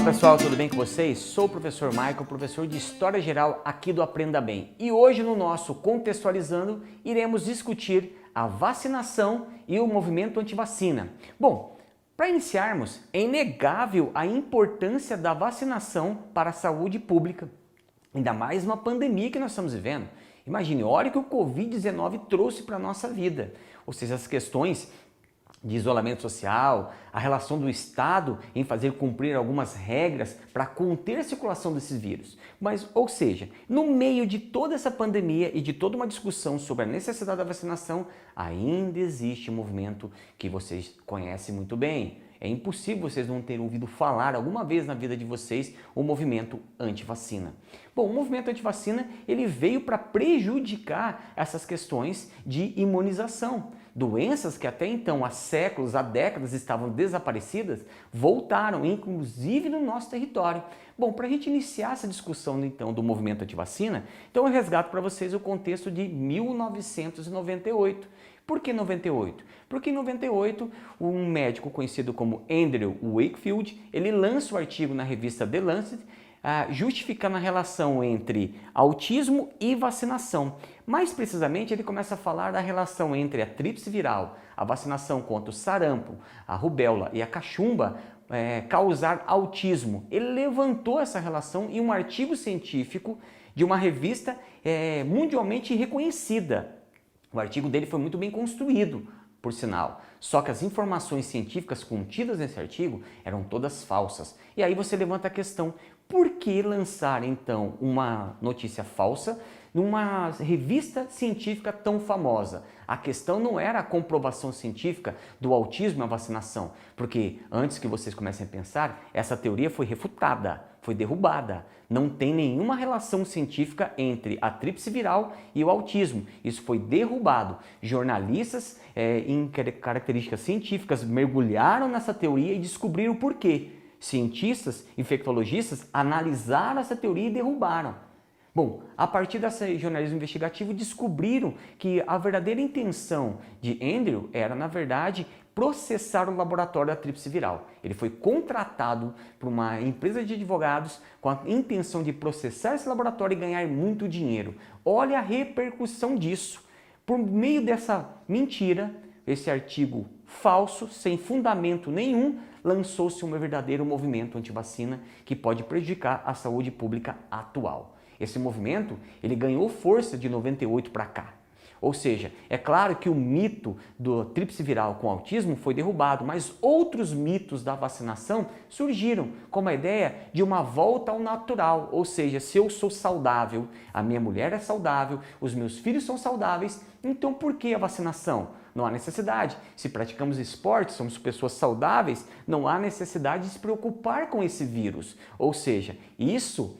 Fala pessoal, tudo bem com vocês? Sou o professor Michael, professor de História Geral aqui do Aprenda Bem. E hoje no nosso Contextualizando, iremos discutir a vacinação e o movimento antivacina. Bom, para iniciarmos, é inegável a importância da vacinação para a saúde pública, ainda mais uma pandemia que nós estamos vivendo. Imagine, olha o que o Covid-19 trouxe para a nossa vida, ou seja, as questões de isolamento social, a relação do Estado em fazer cumprir algumas regras para conter a circulação desses vírus. Mas, ou seja, no meio de toda essa pandemia e de toda uma discussão sobre a necessidade da vacinação, ainda existe um movimento que vocês conhecem muito bem. É impossível vocês não terem ouvido falar alguma vez na vida de vocês o movimento anti-vacina. Bom, o movimento anti-vacina ele veio para prejudicar essas questões de imunização. Doenças que até então, há séculos, há décadas, estavam desaparecidas, voltaram, inclusive no nosso território. Bom, para a gente iniciar essa discussão então do movimento anti-vacina, então eu resgato para vocês o contexto de 1998. Por que 98? Porque em 98, um médico conhecido como Andrew Wakefield, ele lança o artigo na revista The Lancet, justificando a relação entre autismo e vacinação. Mais precisamente, ele começa a falar da relação entre a tríplice viral, a vacinação contra o sarampo, a rubéola e a cachumba, causar autismo. Ele levantou essa relação em um artigo científico de uma revista mundialmente reconhecida. O artigo dele foi muito bem construído, por sinal. Só que as informações científicas contidas nesse artigo eram todas falsas. E aí você levanta a questão, por que lançar então uma notícia falsa numa revista científica tão famosa? A questão não era a comprovação científica do autismo e a vacinação, porque antes que vocês comecem a pensar, essa teoria foi refutada, foi derrubada. Não tem nenhuma relação científica entre a tríplice viral e o autismo. Isso foi derrubado. Jornalistas em características científicas mergulharam nessa teoria e descobriram o porquê. Cientistas, infectologistas analisaram essa teoria e derrubaram. Bom, a partir desse jornalismo investigativo descobriram que a verdadeira intenção de Andrew era, na verdade, processar o laboratório da tríplice viral. Ele foi contratado por uma empresa de advogados com a intenção de processar esse laboratório e ganhar muito dinheiro. Olha a repercussão disso. Por meio dessa mentira, esse artigo falso, sem fundamento nenhum, lançou-se um verdadeiro movimento antivacina que pode prejudicar a saúde pública atual. Esse movimento ele ganhou força de 98 para cá. Ou seja, é claro que o mito do tríplice viral com autismo foi derrubado, mas outros mitos da vacinação surgiram, como a ideia de uma volta ao natural. Ou seja, se eu sou saudável, a minha mulher é saudável, os meus filhos são saudáveis, então por que a vacinação? Não há necessidade. Se praticamos esporte, somos pessoas saudáveis, não há necessidade de se preocupar com esse vírus. Ou seja, isso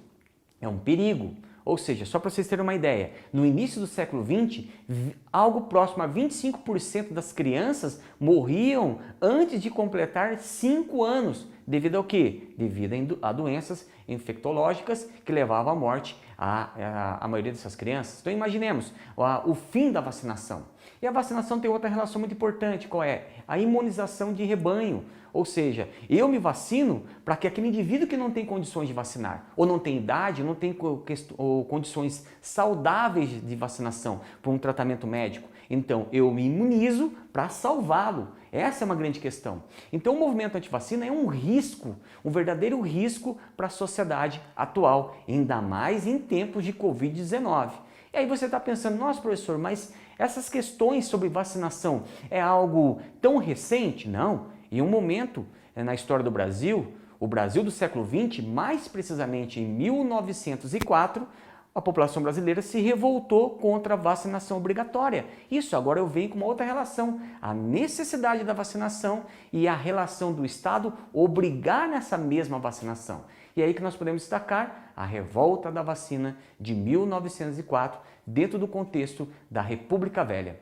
é um perigo. Ou seja, só para vocês terem uma ideia, no início do século XX, algo próximo a 25% das crianças morriam antes de completar 5 anos. Devido ao quê? Devido a doenças infectológicas que levavam à morte a maioria dessas crianças. Então imaginemos o fim da vacinação. E a vacinação tem outra relação muito importante, qual é? A imunização de rebanho. Ou seja, eu me vacino para que aquele indivíduo que não tem condições de vacinar, ou não tem idade, não tem condições saudáveis de vacinação para um tratamento médico, então eu me imunizo para salvá-lo. Essa é uma grande questão. Então o movimento antivacina é um risco, um verdadeiro risco para a sociedade atual, ainda mais em tempos de Covid-19. E aí você está pensando, nossa professor, mas essas questões sobre vacinação é algo tão recente? Não. Em um momento na história do Brasil, o Brasil do século XX, mais precisamente em 1904, a população brasileira se revoltou contra a vacinação obrigatória. Isso agora eu venho com uma outra relação, a necessidade da vacinação e a relação do Estado obrigar nessa mesma vacinação. E aí que nós podemos destacar a revolta da vacina de 1904 dentro do contexto da República Velha.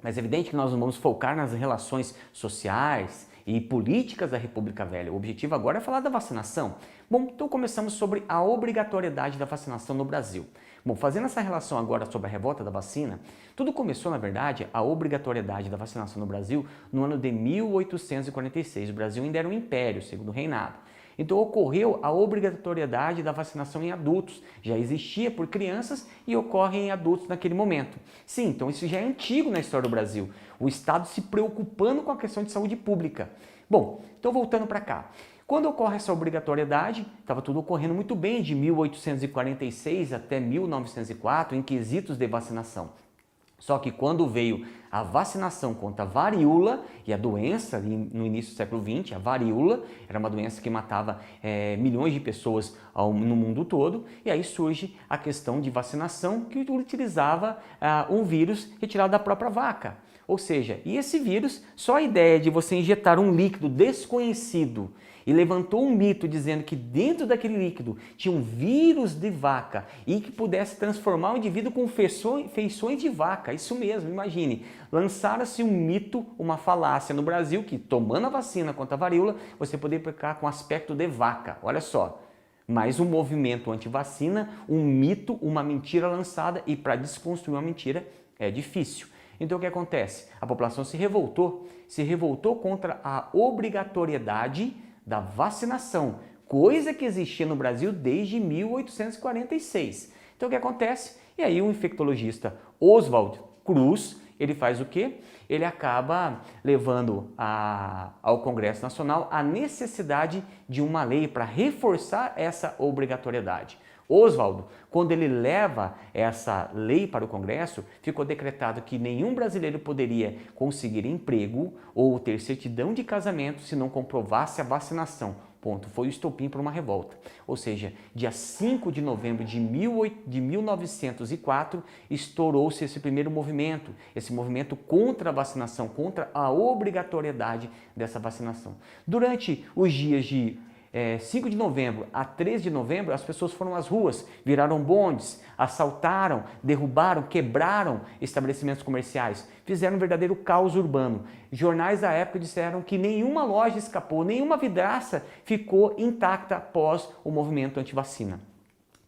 Mas é evidente que nós não vamos focar nas relações sociais e políticas da República Velha. O objetivo agora é falar da vacinação. Bom, então começamos sobre a obrigatoriedade da vacinação no Brasil. Bom, fazendo essa relação agora sobre a revolta da vacina, tudo começou, na verdade, a obrigatoriedade da vacinação no Brasil no ano de 1846. O Brasil ainda era um império, segundo o reinado. Então ocorreu a obrigatoriedade da vacinação em adultos, já existia por crianças e ocorre em adultos naquele momento. Sim, então isso já é antigo na história do Brasil, o Estado se preocupando com a questão de saúde pública. Bom, então voltando para cá. Quando ocorre essa obrigatoriedade, estava tudo ocorrendo muito bem de 1846 até 1904 em quesitos de vacinação. Só que quando veio a vacinação contra a varíola, e a doença ali no início do século XX, a varíola, era uma doença que matava milhões de pessoas no mundo todo, e aí surge a questão de vacinação que utilizava um vírus retirado da própria vaca. Ou seja, e esse vírus, só a ideia de você injetar um líquido desconhecido e levantou um mito dizendo que dentro daquele líquido tinha um vírus de vaca e que pudesse transformar o indivíduo com feições de vaca. Isso mesmo, imagine. Lançara-se um mito, uma falácia no Brasil que tomando a vacina contra a varíola você poderia ficar com aspecto de vaca. Olha só. Mais um movimento anti-vacina, um mito, uma mentira lançada e para desconstruir uma mentira é difícil. Então o que acontece? A população se revoltou contra a obrigatoriedade da vacinação, coisa que existia no Brasil desde 1846. Então o que acontece? E aí o infectologista Oswald Cruz, ele faz o quê? Ele acaba levando ao Congresso Nacional a necessidade de uma lei para reforçar essa obrigatoriedade. Oswaldo, quando ele leva essa lei para o Congresso, ficou decretado que nenhum brasileiro poderia conseguir emprego ou ter certidão de casamento se não comprovasse a vacinação. Ponto. Foi o estopim para uma revolta. Ou seja, dia 5 de novembro de 1904, estourou-se esse primeiro movimento, esse movimento contra a vacinação, contra a obrigatoriedade dessa vacinação. Durante os dias de 5 de novembro a 3 de novembro, as pessoas foram às ruas, viraram bondes, assaltaram, derrubaram, quebraram estabelecimentos comerciais, fizeram um verdadeiro caos urbano. Jornais da época disseram que nenhuma loja escapou, nenhuma vidraça ficou intacta após o movimento anti-vacina.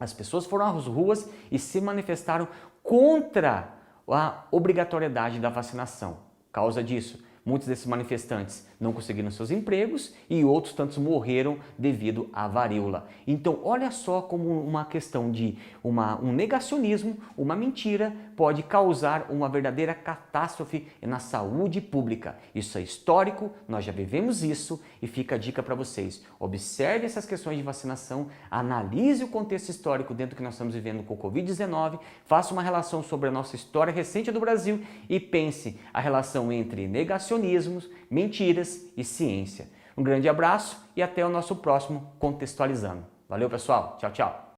As pessoas foram às ruas e se manifestaram contra a obrigatoriedade da vacinação. Causa disso, muitos desses manifestantes não conseguiram seus empregos e outros tantos morreram devido à varíola. Então, olha só como uma questão de um negacionismo, uma mentira, pode causar uma verdadeira catástrofe na saúde pública. Isso é histórico, nós já vivemos isso e fica a dica para vocês. Observe essas questões de vacinação, analise o contexto histórico dentro do que nós estamos vivendo com o Covid-19, faça uma relação sobre a nossa história recente do Brasil e pense a relação entre negacionismos, mentiras e ciência. Um grande abraço e até o nosso próximo Contextualizando. Valeu, pessoal. Tchau, tchau.